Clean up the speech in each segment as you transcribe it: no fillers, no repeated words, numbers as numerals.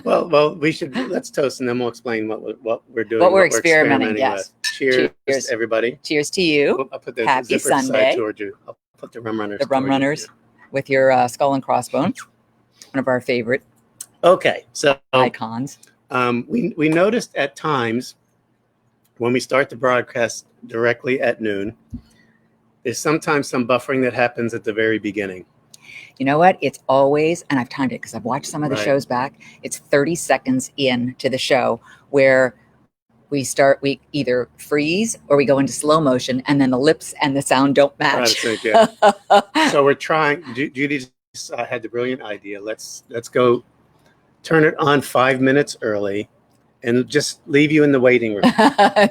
Well, let's toast and then we'll explain what we're doing. What we're experimenting with. Cheers, everybody. Cheers to you. I'll put the Happy zipper Sunday. side towards you. I'll put the rum runners. The rum runners with your skull and crossbones. One of our favorite. Okay, so icons. We noticed at times when we start the broadcast directly at noon, there's sometimes some buffering that happens at the very beginning. You know what? It's always, and I've timed it because I've watched some of the shows back. It's 30 seconds into the show where we either freeze or we go into slow motion, and then the lips and the sound don't match. So we're trying. Judy had the brilliant idea. Let's go turn it on 5 minutes early and just leave you in the waiting room.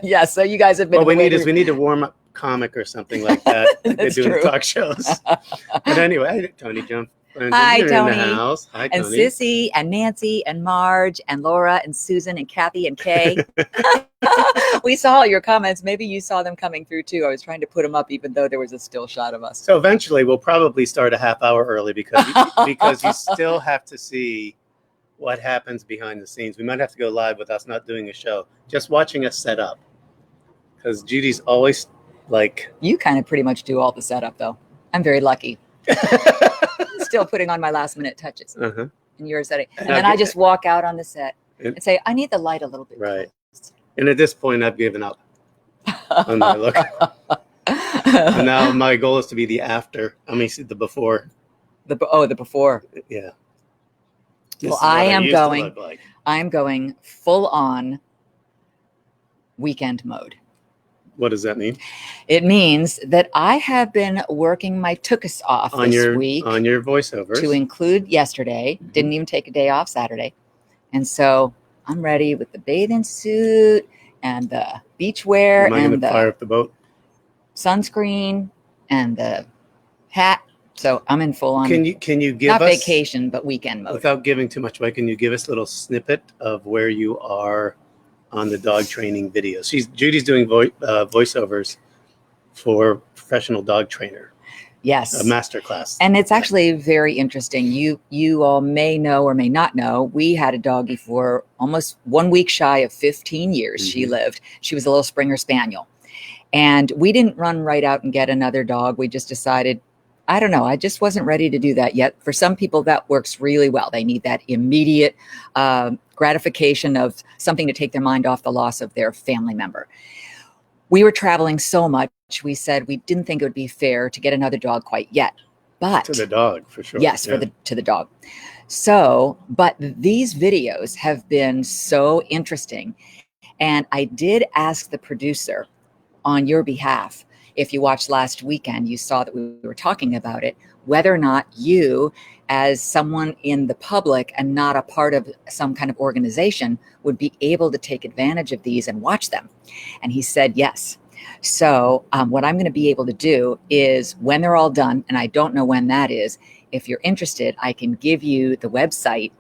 Yeah, so you guys have been. What we need a warm up comic or something like that. Like they do in talk shows. But anyway, Tony Jones. Hi, Tony. In the house. Hi, and Tony. Sissy and Nancy and Marge and Laura and Susan and Kathy and Kay. We saw your comments. Maybe you saw them coming through too. I was trying to put them up even though there was a still shot of us. So eventually we'll probably start a half hour early because you still have to see what happens behind the scenes. We might have to go live with us not doing a show, just watching us set up. Because Judy's always like... You kind of pretty much do all the setup though. I'm very lucky. Still putting on my last minute touches. And you're setting. And then I just walk out on the set and say, I need the light a little bit. Right. Close. And at this point, I've given up on my look. And now my goal is to be the after. I mean, the before. The before. Yeah. Well, I'm going full on weekend mode. What does that mean? It means that I have been working my tookus off this week. On your voiceovers. To include yesterday. Didn't even take a day off Saturday. And so I'm ready with the bathing suit and the beach wear and the fire up the boat? Sunscreen and the hat. So I'm in full on. Can you give not us, vacation, but weekend mode. Without giving too much away, can you give us a little snippet of where you are on the dog training video? Judy's doing voiceovers for professional dog trainer. Yes. A master class. And it's actually very interesting. You all may know or may not know, we had a doggie for almost 1 week shy of 15 years. She lived. She was a little Springer Spaniel. And we didn't run right out and get another dog. We just decided, I don't know, I just wasn't ready to do that yet. For some people, that works really well. They need that immediate gratification of something to take their mind off the loss of their family member. We were traveling so much, we said we didn't think it would be fair to get another dog quite yet. But to the dog, for sure. Yes, to the dog. So, but these videos have been so interesting. And I did ask the producer on your behalf, if you watched last weekend, you saw that we were talking about it, whether or not you, as someone in the public and not a part of some kind of organization, would be able to take advantage of these and watch them. And he said yes. So what I'm going to be able to do is when they're all done, and I don't know when that is, if you're interested, I can give you the website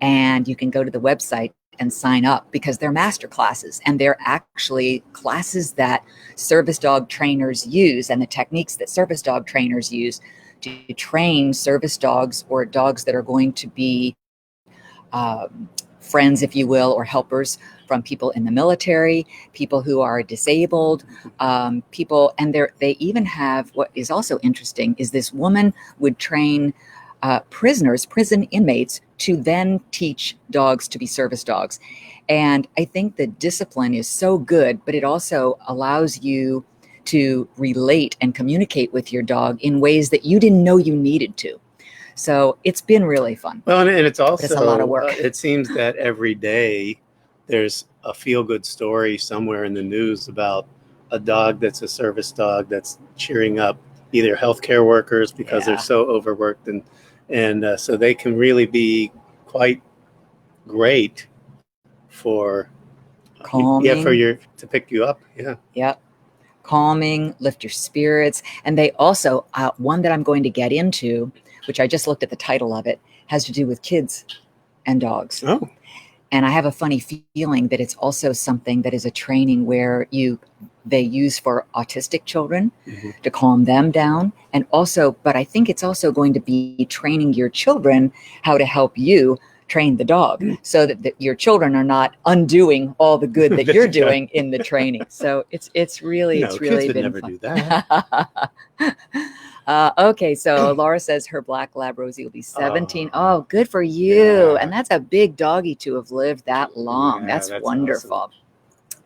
and you can go to the website and sign up, because they're master classes and they're actually classes that service dog trainers use, and the techniques that service dog trainers use to train service dogs or dogs that are going to be friends, if you will, or helpers from people in the military, people who are disabled, people. And they even have, what is also interesting is this woman would train prison inmates to then teach dogs to be service dogs. And I think the discipline is so good, but it also allows you to relate and communicate with your dog in ways that you didn't know you needed to. So it's been really fun. Well, and it's also it's a lot of work. It seems that every day there's a feel-good story somewhere in the news about a dog that's a service dog that's cheering up either healthcare workers because they're so overworked, and so they can really be quite great for calming. To pick you up. Calming, lift your spirits. And they also, one that I'm going to get into, which I just looked at the title of it, has to do with kids and dogs. Oh. And I have a funny feeling that it's also something that is a training where they use for autistic children to calm them down. And also, but I think it's also going to be training your children how to help you train the dog so that your children are not undoing all the good that you're doing in the training. So it's really kids would been never fun. do that. Okay, so Laura says her black lab Rosie will be 17. Oh, good for you. Yeah. And that's a big doggy to have lived that long. Yeah, that's wonderful. Awesome.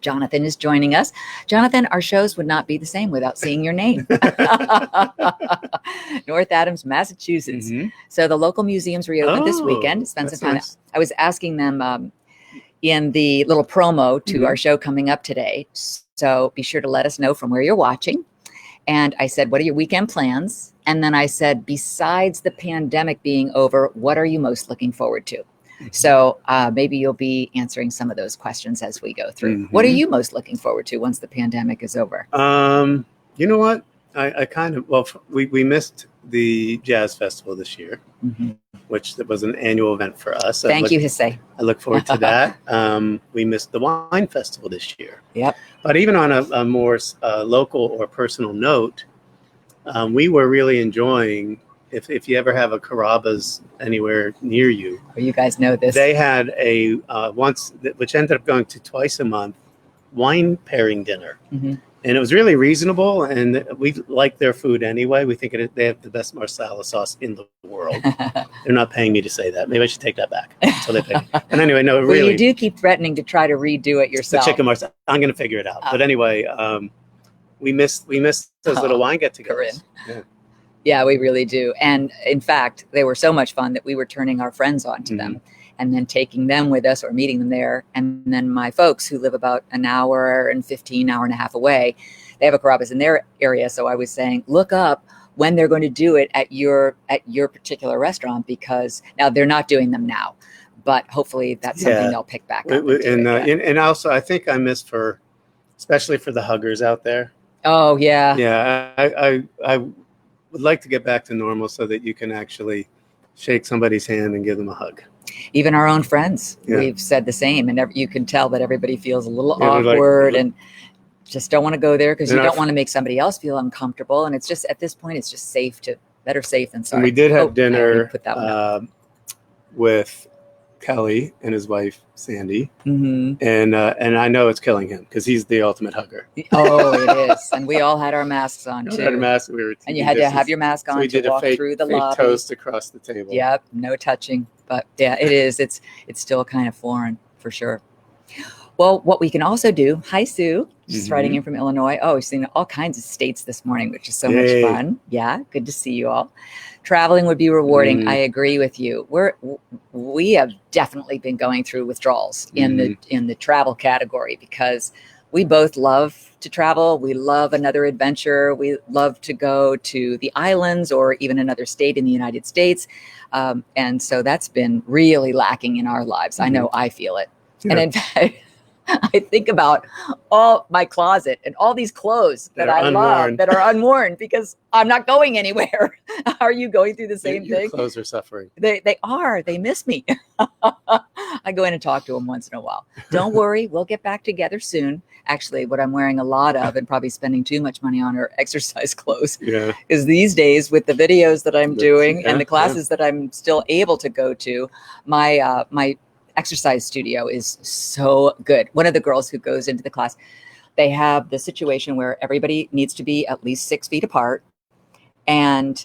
Jonathan is joining us. Jonathan, our shows would not be the same without seeing your name. North Adams, Massachusetts. Mm-hmm. So the local museums reopened this weekend. Spent some time. Nice. I was asking them in the little promo to our show coming up today. So be sure to let us know from where you're watching. And I said, what are your weekend plans? And then I said, besides the pandemic being over, what are you most looking forward to? So maybe you'll be answering some of those questions as we go through. What are you most looking forward to once the pandemic is over? You know what? I kind of, we missed the jazz festival this year, which was an annual event for us. Thank you, Hissei. I look forward to that. We missed the wine festival this year. Yep. But even on a more local or personal note, we were really enjoying, if you ever have a Carrabba's anywhere near you. Oh, you guys know this. They had a which ended up going to twice a month, wine pairing dinner. And it was really reasonable, and we like their food anyway. We think they have the best marsala sauce in the world. They're not paying me to say that. Maybe I should take that back until they pay me. And anyway, no, really. Well, you do keep threatening to try to redo it yourself. The chicken marsala. I'm going to figure it out. But anyway, we missed those little wine get-togethers. Yeah, we really do. And in fact, they were so much fun that we were turning our friends on to them and then taking them with us or meeting them there. And then my folks who live about an hour and 15, hour and a half away, they have a Carrabba's in their area. So I was saying, look up when they're going to do it at your particular restaurant, because now they're not doing them now, but hopefully that's something they'll pick back up. And also, I think I miss especially for the huggers out there. Oh, yeah. Yeah, I would like to get back to normal so that you can actually shake somebody's hand and give them a hug. Even our own friends, we've said the same, and you can tell that everybody feels a little awkward and just don't want to go there because you don't want to make somebody else feel uncomfortable. And it's just, at this point, it's just better safe than sorry. And we did have dinner with Kelly and his wife Sandy, and I know it's killing him because he's the ultimate hugger. Oh, it is. And we all had our masks on too. We had a mask. And you had to have your mask on to walk through the lobby. Toast across the table. Yep, no touching. But yeah, it is. It's still kind of foreign for sure. Well, what we can also do. Hi, Sue. Just writing in from Illinois. Oh, we've seen all kinds of states this morning, which is so much fun. Yeah, good to see you all. Traveling would be rewarding. I agree with you. We have definitely been going through withdrawals in the travel category because we both love to travel. We love another adventure. We love to go to the islands or even another state in the United States. And so that's been really lacking in our lives. I know I feel it. Yeah. And in fact, I think about all my closet and all these clothes that I love that are unworn because I'm not going anywhere. Are you going through the same thing? Your clothes are suffering. They are. They miss me. I go in and talk to them once in a while. Don't worry. We'll get back together soon. Actually, what I'm wearing a lot of and probably spending too much money on are exercise clothes. Yeah. Because these days with the videos that I'm doing and the classes that I'm still able to go to, my exercise studio is so good. One of the girls who goes into the class, they have the situation where everybody needs to be at least 6 feet apart. And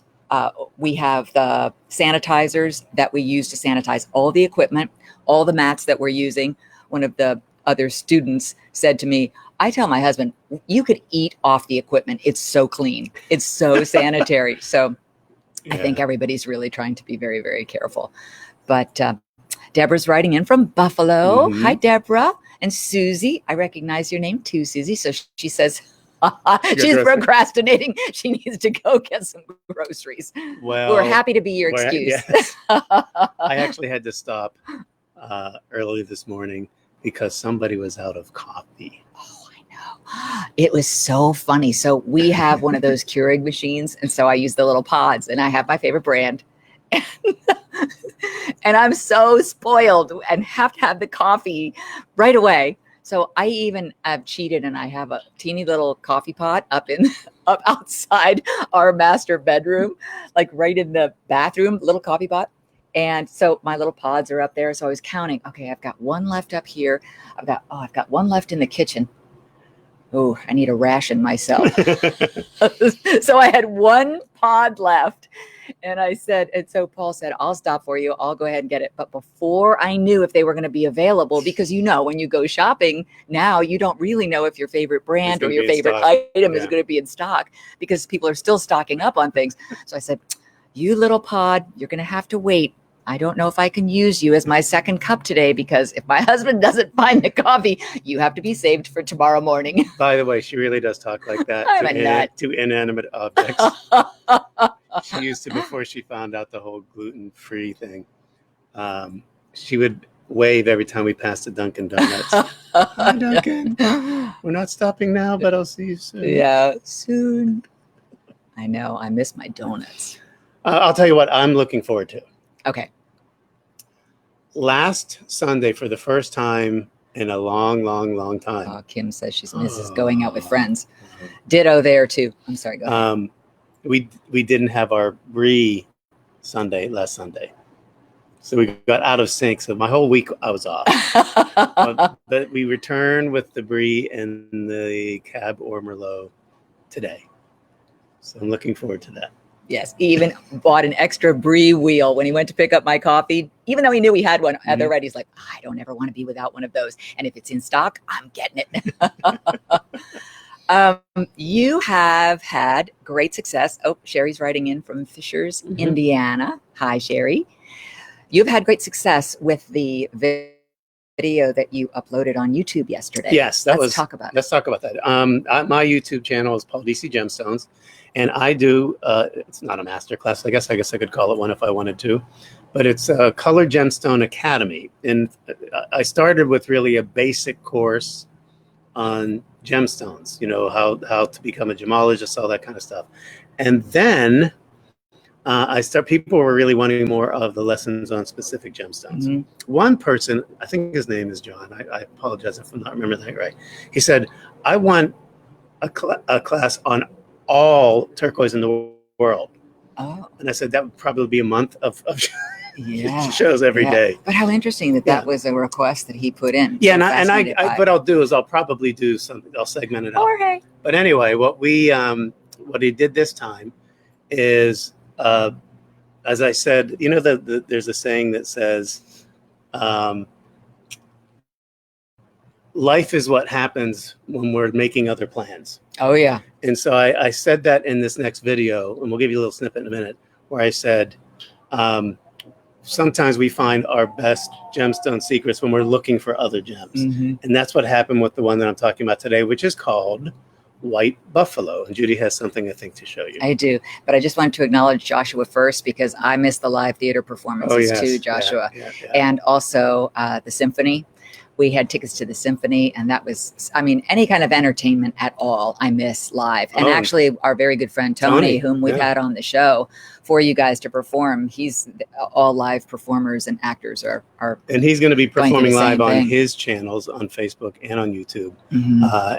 we have the sanitizers that we use to sanitize all the equipment, all the mats that we're using. One of the other students said to me, I tell my husband, you could eat off the equipment. It's so clean. It's so sanitary. So I think everybody's really trying to be very, very careful. But Deborah's writing in from Buffalo. Hi, Deborah. And Susie, I recognize your name too, Susie. So she says she's procrastinating. She needs to go get some groceries. Well, we're happy to be your excuse. Yes. I actually had to stop early this morning because somebody was out of coffee. Oh, I know. It was so funny. So we have one of those Keurig machines. And so I use the little pods and I have my favorite brand. And I'm so spoiled and have to have the coffee right away. So I even have cheated and I have a teeny little coffee pot up outside our master bedroom, like right in the bathroom, little coffee pot. And so my little pods are up there. So I was counting. Okay, I've got one left up here. I've got one left in the kitchen. Oh, I need a ration myself. So I had one pod left. And I said, and so Paul said, I'll stop for you. I'll go ahead and get it. But before I knew if they were going to be available, because when you go shopping now, you don't really know if your favorite brand or your favorite item is going to be in stock, because people are still stocking up on things. So I said, you little pod, you're going to have to wait. I don't know if I can use you as my second cup today, because if my husband doesn't find the coffee, you have to be saved for tomorrow morning. By the way, she really does talk like that to inanimate objects. She used to, before she found out the whole gluten-free thing. She would wave every time we passed the Dunkin' Donuts. Hi, Dunkin'. We're not stopping now, but I'll see you soon. Yeah, soon. I know. I miss my donuts. I'll tell you what I'm looking forward to. Okay. Last Sunday, for the first time in a long, long, long time. Oh, Kim says she misses going out with friends. Ditto there too. I'm sorry. Go ahead. We didn't have our Brie Sunday last Sunday, so we got out of sync. So my whole week I was off. But we returned with the Brie and the Cab or Merlot today, so I'm looking forward to that. Yes, he even bought an extra Brie wheel when he went to pick up my coffee. Even though he knew he had one at the ready, he's like, I don't ever want to be without one of those. And if it's in stock, I'm getting it. You have had great success. Oh, Sherry's writing in from Fishers, Indiana. Hi, Sherry. You've had great success with the video that you uploaded on YouTube yesterday. Yes, let's talk about that. My YouTube channel is Paul DC Gemstones, and I do. It's not a master class. I guess I could call it one if I wanted to, but it's a Color Gemstone Academy, and I started with really a basic course on gemstones. How to become a gemologist, all that kind of stuff, and then people were really wanting more of the lessons on specific gemstones. One person, I think his name is John. I apologize if I'm not remembering that right. He said, I want a class on all turquoise in the world. Oh. And I said, that would probably be a month of shows every day. But how interesting that was a request that he put in. Yeah, what I'll do is I'll probably do something. I'll segment it out. Okay. But anyway, what he did this time is, as I said, there's a saying that says, life is what happens when we're making other plans. Oh, yeah. And so I said that in this next video, and we'll give you a little snippet in a minute, where I said, sometimes we find our best gemstone secrets when we're looking for other gems. And that's what happened with the one that I'm talking about today, which is called White Buffalo. And Judy has something, I think, to show you. I do, but I just wanted to acknowledge Joshua first, because I missed the live theater performances too, Joshua. Yeah. And also the symphony. We had tickets to the symphony, and that was, any kind of entertainment at all, I miss live. And actually, our very good friend Tony, whom we've had on the show for you guys to perform, he's all live performers and actors are. And he's going to be performing live on his channels on Facebook and on YouTube.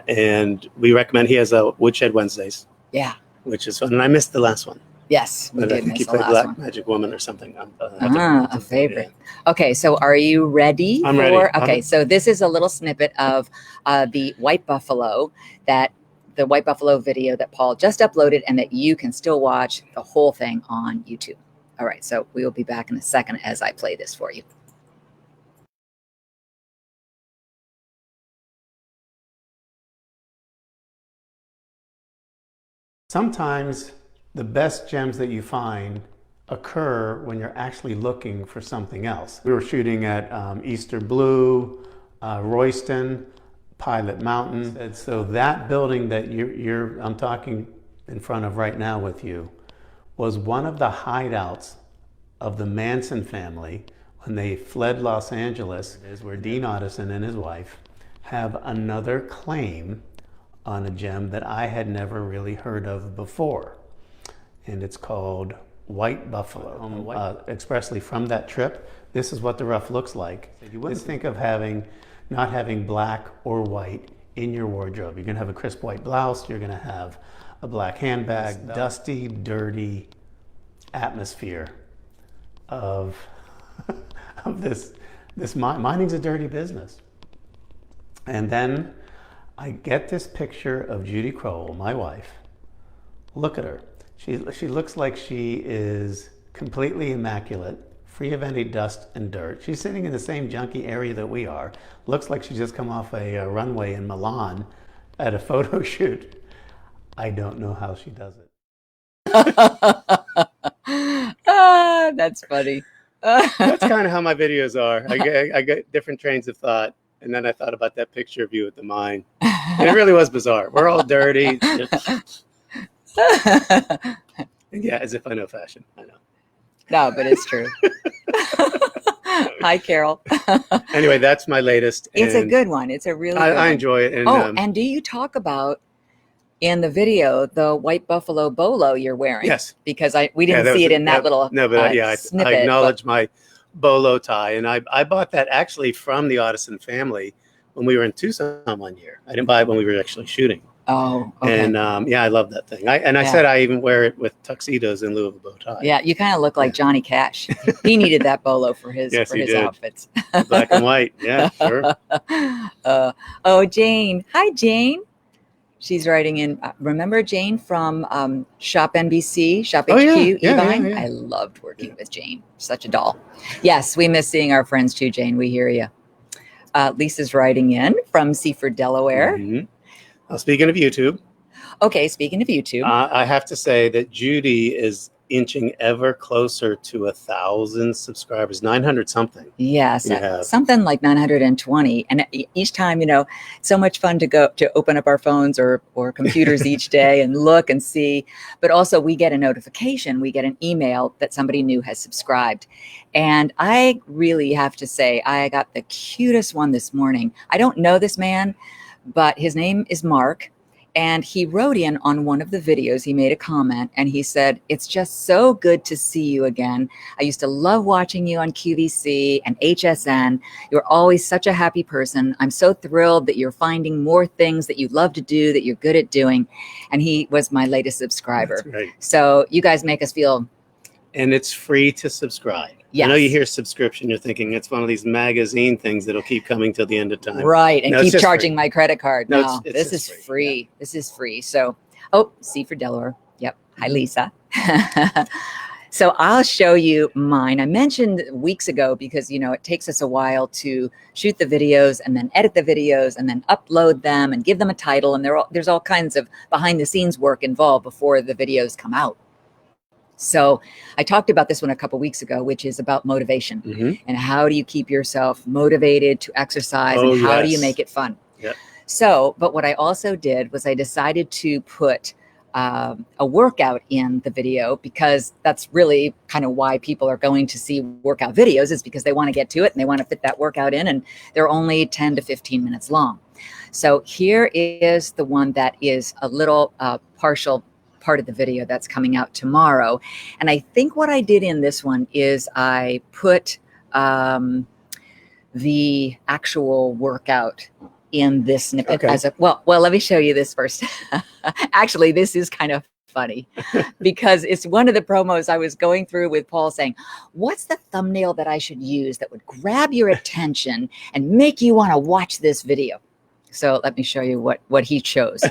And we recommend, he has a Woodshed Wednesdays. Yeah. Which is fun. And I missed the last one. Yes, we did. I think he played Black Magic Woman or something. A favorite. Yeah. Okay, so are you ready? I'm ready. Okay, so this is a little snippet of the White Buffalo video that Paul just uploaded, and that you can still watch the whole thing on YouTube. All right, so we will be back in a second as I play this for you. Sometimes the best gems that you find occur when you're actually looking for something else. We were shooting at Easter Blue, Royston, Pilot Mountain. And so that building that I'm talking in front of right now with you was one of the hideouts of the Manson family when they fled Los Angeles, is where Dean Otteson and his wife have another claim on a gem that I had never really heard of before. And it's called White Buffalo. Expressly from that trip, this is what the rough looks like. You wouldn't think of not having black or white in your wardrobe. You're gonna have a crisp white blouse, you're gonna have a black handbag, dusty, dirty atmosphere of of this mining's a dirty business. And then I get this picture of Judy Crowell, my wife. Look at her. She looks like she is completely immaculate, free of any dust and dirt. She's sitting in the same junky area that we are. Looks like she's just come off a runway in Milan at a photo shoot. I don't know how she does it. That's funny. That's kind of how my videos are. I get different trains of thought, and then I thought about that picture of you at the mine. And it really was bizarre. We're all dirty. Yeah, as if I know fashion. I know. No, but it's true. Hi, Carol. Anyway, that's my latest. It's a good one. It's a really good I one. enjoy it. And, and do you talk about in the video the white buffalo bolo you're wearing? Yes. Because we didn't see it in that little snippet. I acknowledge my bolo tie. And I bought that actually from the Manson Family when we were in Tucson one year. I didn't buy it when we were actually shooting. Oh, okay. And I love that thing. I said I even wear it with tuxedos in lieu of a bow tie. Yeah, you kind of look like Johnny Cash. He needed that bolo for his outfits. Black and white. Yeah, sure. Jane. Hi, Jane. She's writing in. Remember Jane from Shop NBC, Shop HQ? Yeah. I loved working with Jane. Such a doll. Yes, we miss seeing our friends too, Jane. We hear you. Lisa's writing in from Seaford, Delaware. Mm-hmm. Speaking of YouTube. Okay, speaking of YouTube. I have to say that Judy is inching ever closer to 1,000 subscribers, 900 something. Yes, something like 920. And each time, it's so much fun to open up our phones or computers each day and look and see. But also we get a notification, we get an email that somebody new has subscribed. And I really have to say, I got the cutest one this morning. I don't know this man, but his name is Mark, and he wrote in on one of the videos. He made a comment, and he said, "It's just so good to see you again. I used to love watching you on QVC and HSN. You're always such a happy person. I'm so thrilled that you're finding more things that you love to do, that you're good at doing." And he was my latest subscriber. That's great. So you guys make us feel... And it's free to subscribe. Yes. I know you hear subscription, you're thinking it's one of these magazine things that'll keep coming till the end of time. Right, and keep charging my credit card. No, this is free. free. Yeah. This is free. So, C for Delaware. Yep. Hi, Lisa. So I'll show you mine. I mentioned weeks ago because, it takes us a while to shoot the videos and then edit the videos and then upload them and give them a title. And there's all kinds of behind the scenes work involved before the videos come out. So I talked about this one a couple weeks ago, which is about motivation. Mm-hmm. And how do you keep yourself motivated to exercise and how do you make it fun? Yep. So, but what I also did was I decided to put a workout in the video, because that's really kind of why people are going to see workout videos, is because they want to get to it and they want to fit that workout in, and they're only 10 to 15 minutes long. So here is the one that is a little partial part of the video that's coming out tomorrow. And I think what I did in this one is I put the actual workout in this snippet as a, well, let me show you this first. Actually, this is kind of funny because it's one of the promos I was going through with Paul saying, what's the thumbnail that I should use that would grab your attention and make you want to watch this video? So let me show you what he chose.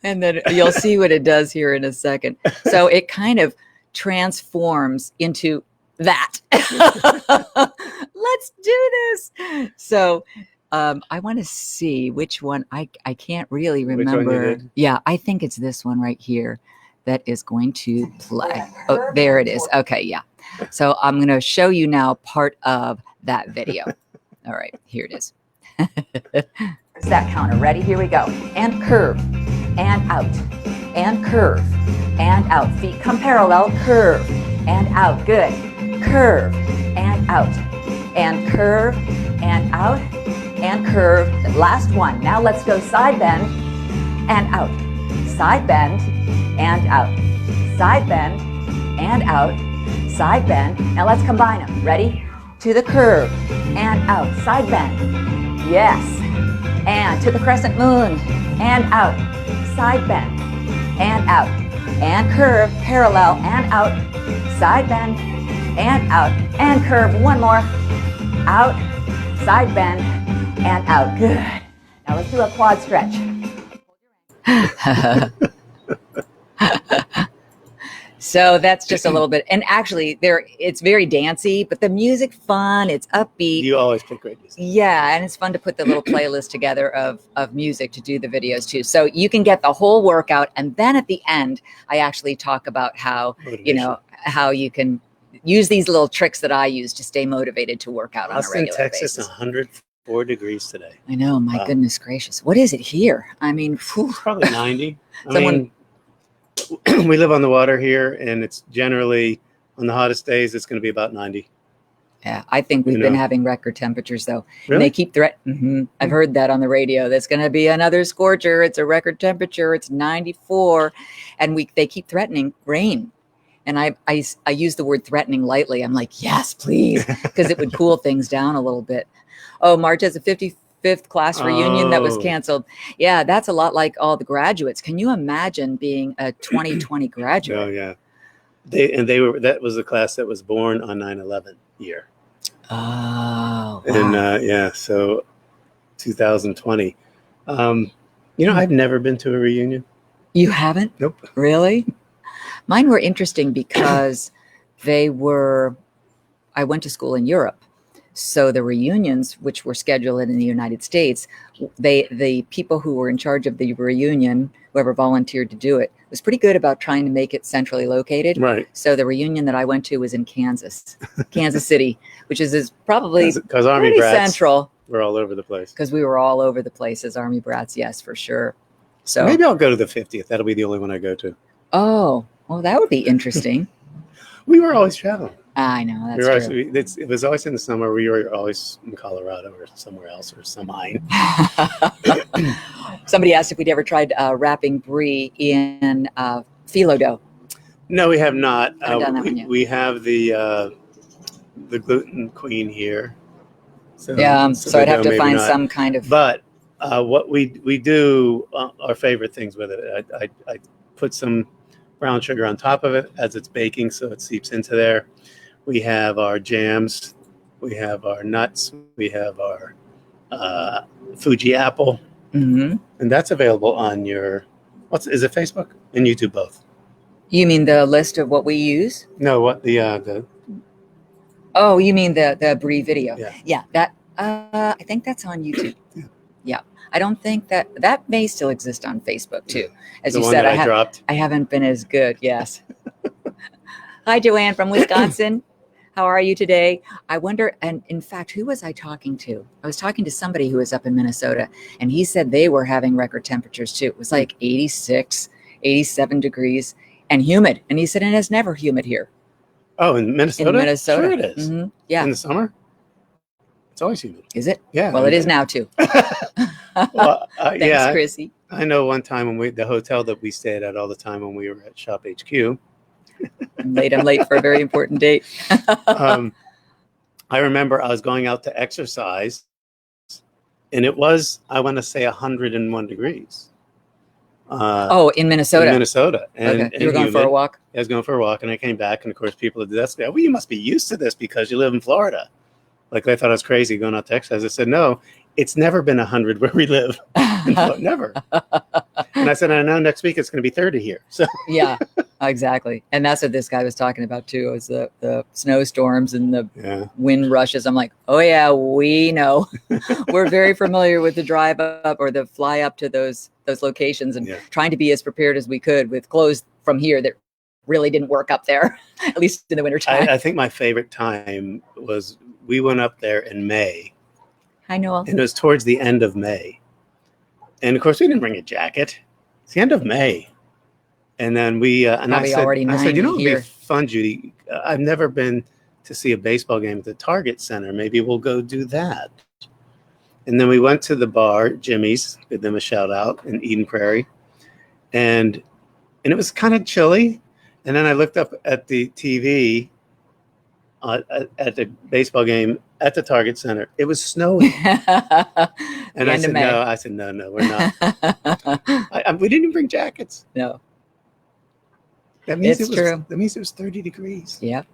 And then you'll see what it does here in a second. So it kind of transforms into that. Let's do this. So I want to see which one. I can't really remember. Yeah, I think it's this one right here that is going to play. Oh, there it is. Okay, yeah. So I'm going to show you now part of that video. All right, here it is. It's that counter. Ready? Here we go. And curve. And out. And curve. And out. Feet come parallel. Curve. And out. Good. Curve. And out. And curve. And out. And curve. Last one. Now let's go side bend. And out. Side bend. And out. Side bend. And out. Side bend. Now let's combine them. Ready? To the curve. And out. Side bend. Yes. And to the crescent moon. And out. Side bend. And out. and curve, parallel and out, side bend and out, and curve. One more, out, side bend and out. Good. Now let's do a quad stretch. So that's just a little bit, and actually it's very dancey, but the music fun, it's upbeat. You always pick great music. Yeah, and it's fun to put the little playlist together of music to do the videos too. So you can get the whole workout, and then at the end, I actually talk about how, how you can use these little tricks that I use to stay motivated to work out on a regular Texas, basis. 104 degrees today. I know, my goodness gracious. What is it here? I mean, probably 90. I mean, we live on the water here, and it's generally on the hottest days, it's going to be about 90. Yeah, I think we've been having record temperatures though. Really? And they keep I've heard that on the radio. That's going to be another scorcher. It's a record temperature. It's 94, and they keep threatening rain. And I use the word threatening lightly. I'm like, yes, please, because it would cool things down a little bit. Oh, Marge has a 55th class reunion that was canceled. Yeah, that's a lot like all the graduates. Can you imagine being a 2020 graduate? Oh yeah, that was the class that was born on 9/11 year. Oh, wow. And so 2020. I've never been to a reunion. You haven't? Nope. Really? Mine were interesting because I went to school in Europe. So the reunions, which were scheduled in the United States, the people who were in charge of the reunion, whoever volunteered to do it, was pretty good about trying to make it centrally located. Right. So the reunion that I went to was in Kansas City, which is probably because Army pretty brats central. We're all over the place. Because we were all over the place as Army brats, yes, for sure. So maybe I'll go to the 50th. That'll be the only one I go to. Oh, well, that would be interesting. We were always traveling. I know, that's true. It was always in the summer. We were always in Colorado or somewhere else or something. Somebody asked if we'd ever tried wrapping brie in phyllo dough. No, we have not. Haven't done that one yet. We have the gluten queen here. So I'd have to find some kind of. But what we do, our favorite things with it, I put some brown sugar on top of it as it's baking, so it seeps into there. We have our jams, we have our nuts, we have our Fuji apple, and that's available on is it Facebook and YouTube both? You mean the list of what we use? No, what the Oh, you mean the brie video? Yeah. That I think that's on YouTube. Yeah. I don't think that may still exist on Facebook too. As the you one said, that I haven't been as good. Yes. Hi, Joanne from Wisconsin. How are you today? I wonder, and in fact, who was I talking to? I was talking to somebody who was up in Minnesota, and he said they were having record temperatures too. It was like 86, 87 degrees and humid. And he said, and it's never humid here. Oh, in Minnesota? In Minnesota. Sure it is. Mm-hmm. Yeah. In the summer? It's always humid. Is it? Yeah. Well, it is now too. Well, Thanks, Chrissy. I know one time the hotel that we stayed at all the time when we were at Shop HQ. I'm late for a very important date. I remember I was going out to exercise, and it was, I want to say, 101 degrees. In Minnesota. In Minnesota. And you were going for a walk? I was going for a walk, and I came back, and of course, people at the desk go, well, you must be used to this because you live in Florida. Like, they thought I was crazy going out to exercise. I said, no, it's never been 100 where we live. Never. And I said, I know next week it's going to be 30 here. So yeah, exactly. And that's what this guy was talking about too, is the snowstorms and the wind rushes. I'm like, oh yeah, we know. We're very familiar with the drive up or the fly up to those locations and trying to be as prepared as we could with clothes from here that really didn't work up there, at least in the wintertime. I think my favorite time was we went up there in May. Hi, Noel. And it was towards the end of May. And of course, we didn't bring a jacket. It's the end of May. And then we, and I said, you know, it'd be fun, Judy. I've never been to see a baseball game at the Target Center. Maybe we'll go do that. And then we went to the bar, Jimmy's, give them a shout out in Eden Prairie. And it was kind of chilly. And then I looked up at the TV at the baseball game at the Target Center. It was snowing. And I said, no, we're not. We didn't even bring jackets. No. That means It's true. That means it was 30 degrees. Yep.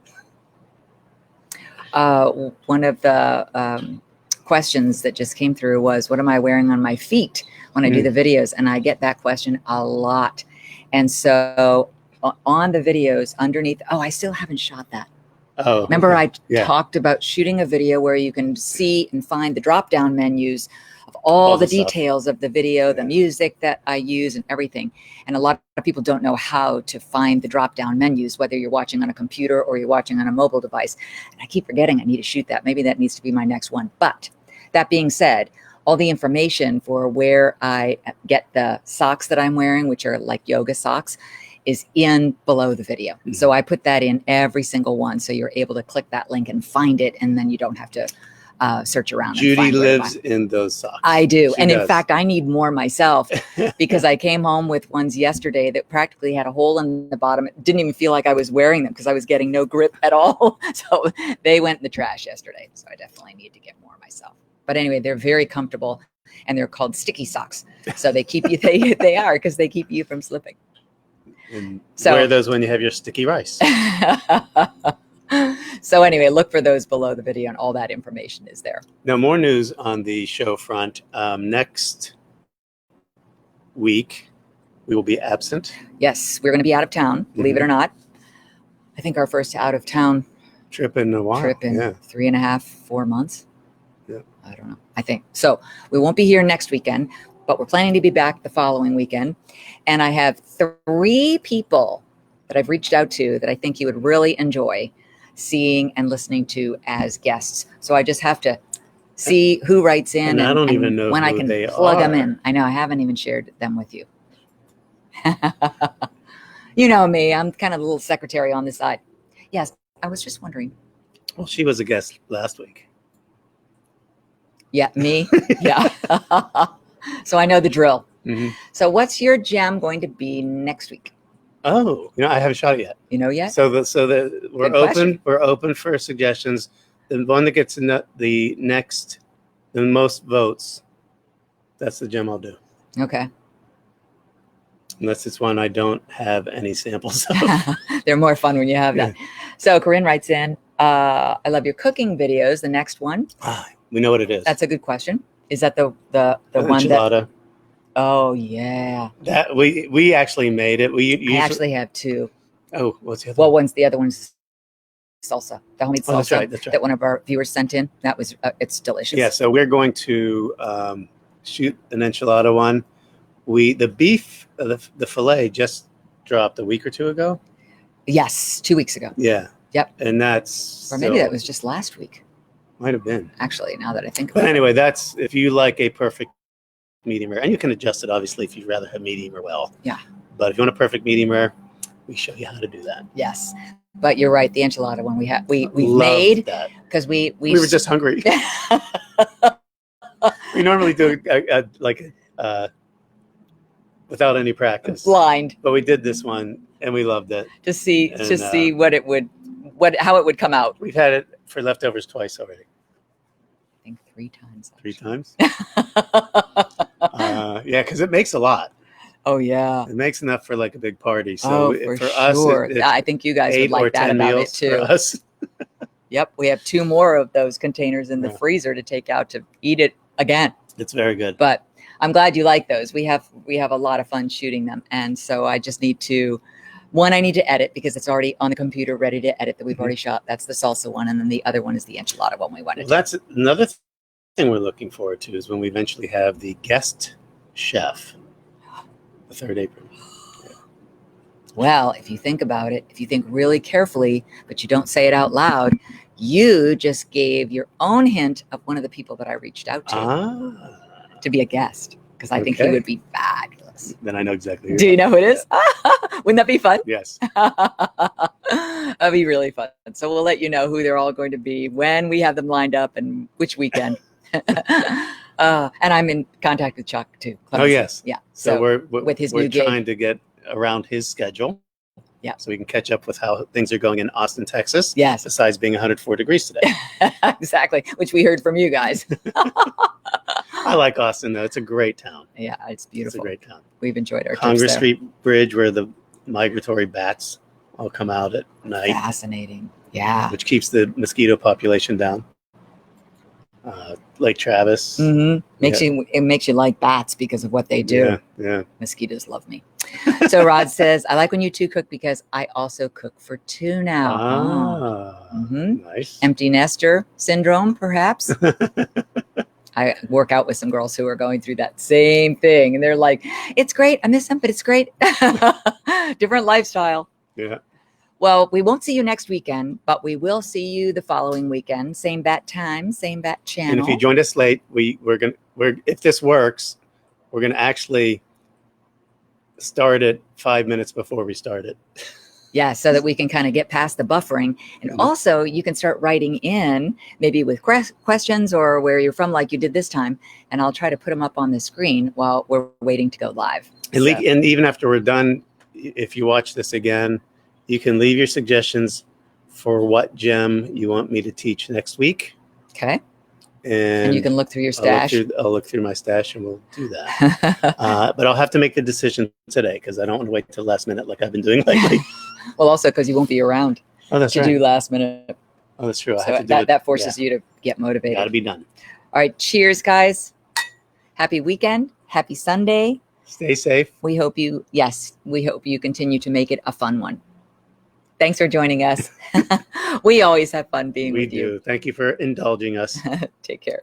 One of the questions that just came through was, what am I wearing on my feet when I do the videos? And I get that question a lot. And so on the videos underneath, I still haven't shot that. Oh, remember okay. I talked about shooting a video where you can see and find the drop down menus of all the details of the video, the music that I use and everything. And a lot of people don't know how to find the drop down menus, whether you're watching on a computer or you're watching on a mobile device. And I keep forgetting I need to shoot that. Maybe that needs to be my next one. But that being said, all the information for where I get the socks that I'm wearing, which are like yoga socks, is in below the video. Mm-hmm. So I put that in every single one. So you're able to click that link and find it. And then you don't have to search around. Judy lives in those socks. I do. And in fact, I need more myself because I came home with ones yesterday that practically had a hole in the bottom. It didn't even feel like I was wearing them because I was getting no grip at all. So they went in the trash yesterday. So I definitely need to get more myself. But anyway, they're very comfortable and they're called sticky socks. So they keep you, they are, because they keep you from slipping. And wear those when you have your sticky rice. So anyway, look for those below the video and all that information is there. Now, more news on the show front. Next week, we will be absent. Yes, we're going to be out of town, believe it or not. I think our first out of town trip in a while. 3.5, 4 months. Yeah. I don't know. I think so. We won't be here next weekend, but we're planning to be back the following weekend. And I have 3 people that I've reached out to that I think you would really enjoy seeing and listening to as guests. So I just have to see who writes in. And I don't even know when who I can they plug are. them in. I know I haven't even shared them with you. You know me. I'm kind of a little secretary on the side. Yes. I was just wondering. Well, she was a guest last week. Yeah, me. Yeah. So I know the drill. Mm-hmm. So what's your gem going to be next week? Oh, I haven't shot it yet. You know yet? So we're Good open. question. We're open for suggestions. The one that gets the most votes, that's the gem I'll do. Okay. Unless it's one I don't have any samples of. They're more fun when you have that. So Corinne writes in, I love your cooking videos. The next one. We know what it is. That's a good question. Is that the one enchilada. That? Oh yeah. That we actually made it. I actually have 2. Oh, what's the other? Well, the other one's salsa. The homemade salsa. That's right. That one of our viewers sent in. That was it's delicious. Yeah. So we're going to shoot an enchilada one. The beef, the fillet just dropped a week or 2 ago. Yes, 2 weeks ago. Yeah. Yep. And that's or maybe that was just last week. Might have been. Actually, now that I think about it. But anyway, that's if you like a perfect medium rare, and you can adjust it obviously if you'd rather have medium or well. Yeah. But if you want a perfect medium rare, we show you how to do that. Yes. But you're right, the enchilada one we made that because we were just hungry. We normally do without any practice, blind. But we did this one and we loved it. To see how it would come out. We've had it for leftovers twice already. I think 3 times. 3 times. Yeah, because it makes a lot. Oh yeah, it makes enough for like a big party. So for us, I think you guys would like that about it too. For us. Yep, we have 2 more of those containers in the freezer to take out to eat it again. It's very good. But I'm glad you like those. We have a lot of fun shooting them, and so I just need to. One, I need to edit because it's already on the computer, ready to edit that we've already shot. That's the salsa one, and then the other one is the enchilada one we wanted. Well, that's another thing we're looking forward to is when we eventually have the guest chef. The 3rd April. Yeah. Well, if you think about it, if you think really carefully, but you don't say it out loud, you just gave your own hint of one of the people that I reached out to be a guest because I think he would be fabulous. Then I know exactly who. Do you know who it is? Wouldn't that be fun? Yes. That'd be really fun. So we'll let you know who they're all going to be when we have them lined up and which weekend. And I'm in contact with Chuck too. Clemens. Oh yes, yeah. So we're with his new gig. Trying to get around his schedule. Yeah. So we can catch up with how things are going in Austin, Texas. Yes. Besides being 104 degrees today. Exactly, which we heard from you guys. I like Austin though; it's a great town. Yeah, it's beautiful. It's a great town. We've enjoyed our Congress trips there. Street Bridge, where the migratory bats all come out at night, Fascinating. Yeah. which keeps the mosquito population down. Lake Travis. It makes you like bats because of what they do. Yeah. Mosquitoes love me. So Rod says, I like when you two cook because I also cook for two now. Nice. Empty nester syndrome, perhaps. I work out with some girls who are going through that same thing. And they're like, it's great. I miss them, but it's great. Different lifestyle. Yeah. Well, we won't see you next weekend, but we will see you the following weekend. Same bat time, same bat channel. And if you joined us late, if this works, we're gonna actually start it 5 minutes before we start it. Yeah, so that we can kind of get past the buffering. And also you can start writing in maybe with questions or where you're from, like you did this time. And I'll try to put them up on the screen while we're waiting to go live. And even after we're done, if you watch this again, you can leave your suggestions for what gem you want me to teach next week. Okay. And you can look through your stash. I'll look through my stash and we'll do that. But I'll have to make the decision today because I don't want to wait till the last minute like I've been doing lately. Well, also because you won't be around to do last minute. Oh, that's true. I So have to do that forces you to get motivated. Got to be done. All right. Cheers, guys. Happy weekend. Happy Sunday. Stay safe. We hope you continue to make it a fun one. Thanks for joining us. We always have fun being with you. We do. Thank you for indulging us. Take care.